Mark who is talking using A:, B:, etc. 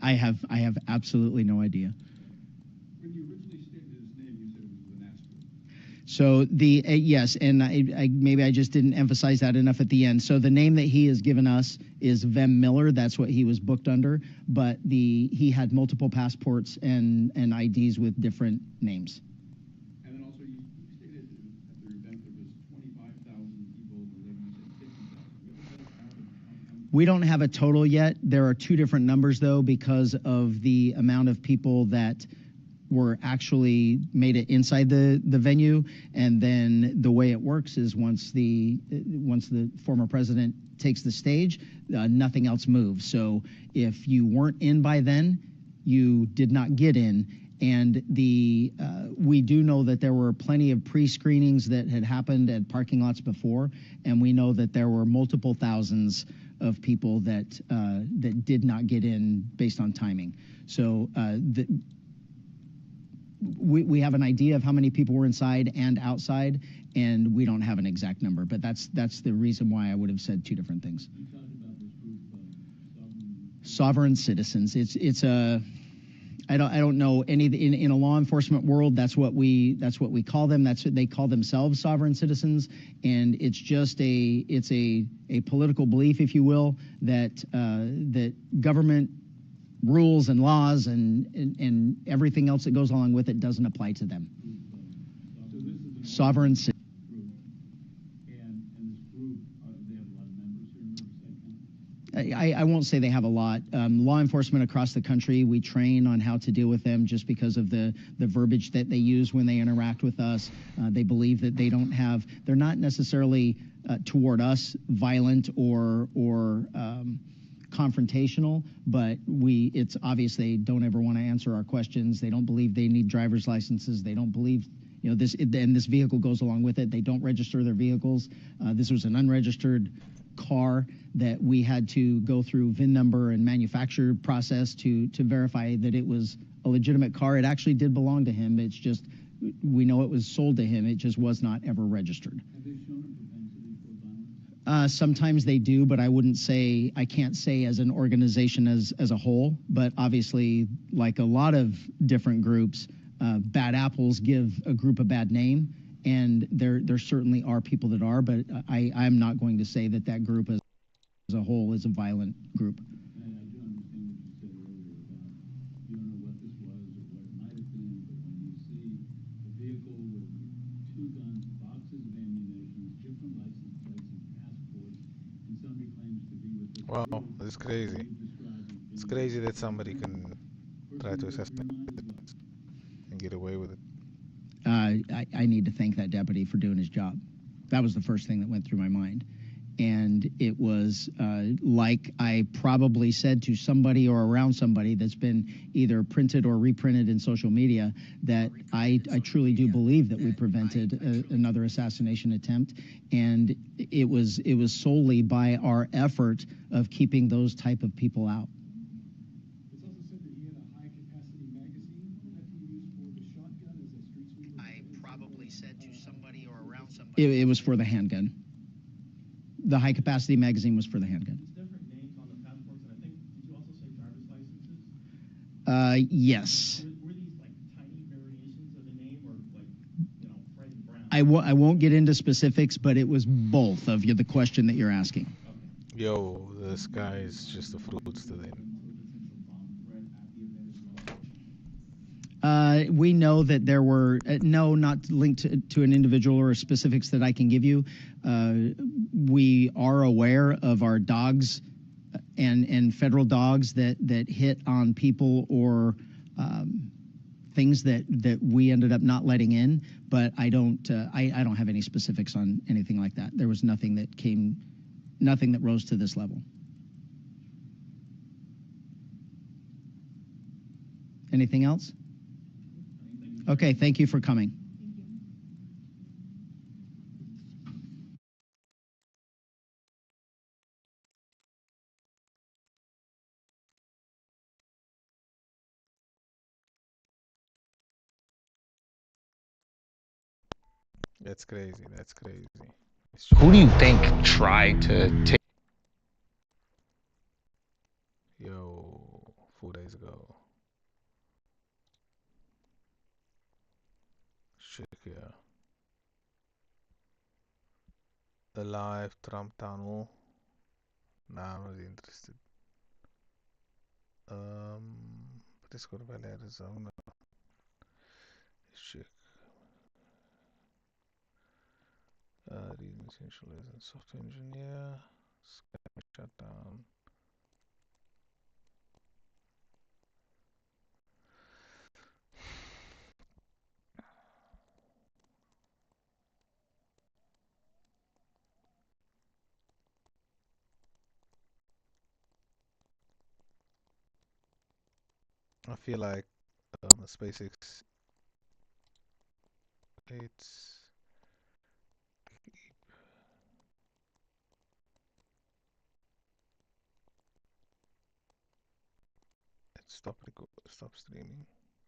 A: I have absolutely no idea.
B: When you originally stated his name, you said it was with an asterisk.
A: So the yes, and maybe I just didn't emphasize that enough at the end. So the name that he has given us is Vem Miller. That's what he was booked under. But he had multiple passports and IDs with different names.
B: And then also you stated at the event there was 25,000 people, and then you said 50,000. You have a better count of how many?
A: We don't have a total yet. There are two different numbers though, because of the amount of people that were actually made it inside the venue, and then the way it works is once the former president takes the stage, nothing else moves. So if you weren't in by then, you did not get in. And we do know that there were plenty of pre-screenings that had happened at parking lots before, and we know that there were multiple thousands of people that did not get in based on timing. So we have an idea of how many people were inside and outside, and we don't have an exact number. But that's the reason why I would have said two different things.
B: You talked about this group of
A: Sovereign citizens. It's a I don't know any in a law enforcement world. That's what we call them. That's what they call themselves, sovereign citizens, and it's just a political belief, if you will, that that government rules and laws and everything else that goes along with it doesn't apply to them.
B: So this is a
A: Sovereign citizens.
B: group, and this group, they have a lot of members here in Riverside County.
A: I won't say they have a lot. Law enforcement across the country, we train on how to deal with them just because of the verbiage that they use when they interact with us. They believe that they're not necessarily toward us violent or confrontational, but it's obvious they don't ever want to answer our questions. They don't believe they need driver's licenses. They don't believe, and this vehicle goes along with it. They don't register their vehicles. This was an unregistered car that we had to go through VIN number and manufacturer process to verify that it was a legitimate car. It actually did belong to him. It's just, we know it was sold to him. It just was not ever registered.
B: Have they shown a propensity for violence?
A: Sometimes they do, but I can't say as an organization as a whole, but obviously, like a lot of different groups, bad apples give a group a bad name, and there certainly are people that are, but I'm not going to say that group as a whole is a violent group.
B: I do understand what you said earlier about you don't know what this was or what it might have been, but when you see a vehicle with two guns, boxes of ammunition, different license plates and passports, and somebody claims to be with this
C: Wow,
B: group,
C: that's crazy.
B: you describe it
C: It's
B: being
C: crazy that somebody can try to
B: First,
C: assassinate
B: your mind is what?
C: and get away with it.
A: I need to thank that deputy for doing his job. That was the first thing that went through my mind. And it was like I probably said to somebody or around somebody that's been either printed or reprinted in social media, that I truly do believe that we prevented another assassination attempt. And it was solely by our effort of keeping those type of people out.
B: It's also said that he had a high-capacity magazine that he used for the shotgun as a street sweeper.
A: I probably said to somebody or around somebody. It was for the handgun. The high-capacity magazine was for the handgun.
B: It's different names on the passports, and I think, did you also say driver's licenses?
A: Yes.
B: Were these like tiny variations of the name, or like, Fred Brown?
A: I won't get into specifics, but it was both of the question that you're asking.
B: Okay.
C: Yo, this guy is just the fruits to them.
A: We know that there were, not linked to an individual or specifics that I can give you. We are aware of our dogs and federal dogs that hit on people or things that we ended up not letting in, but I don't have any specifics on anything like that. There was nothing that rose to this level. Anything else? Okay, thank you for coming.
C: That's crazy. That's crazy.
D: Who do you think tried to take?
C: Yo, food always go. Check here. Alive Trump tunnel. Nah, I'm not interested. Prescott Valley, Arizona. Let's check. Reading essential as a software engineer. Skype shutdown. I feel like SpaceX. It's stop streaming.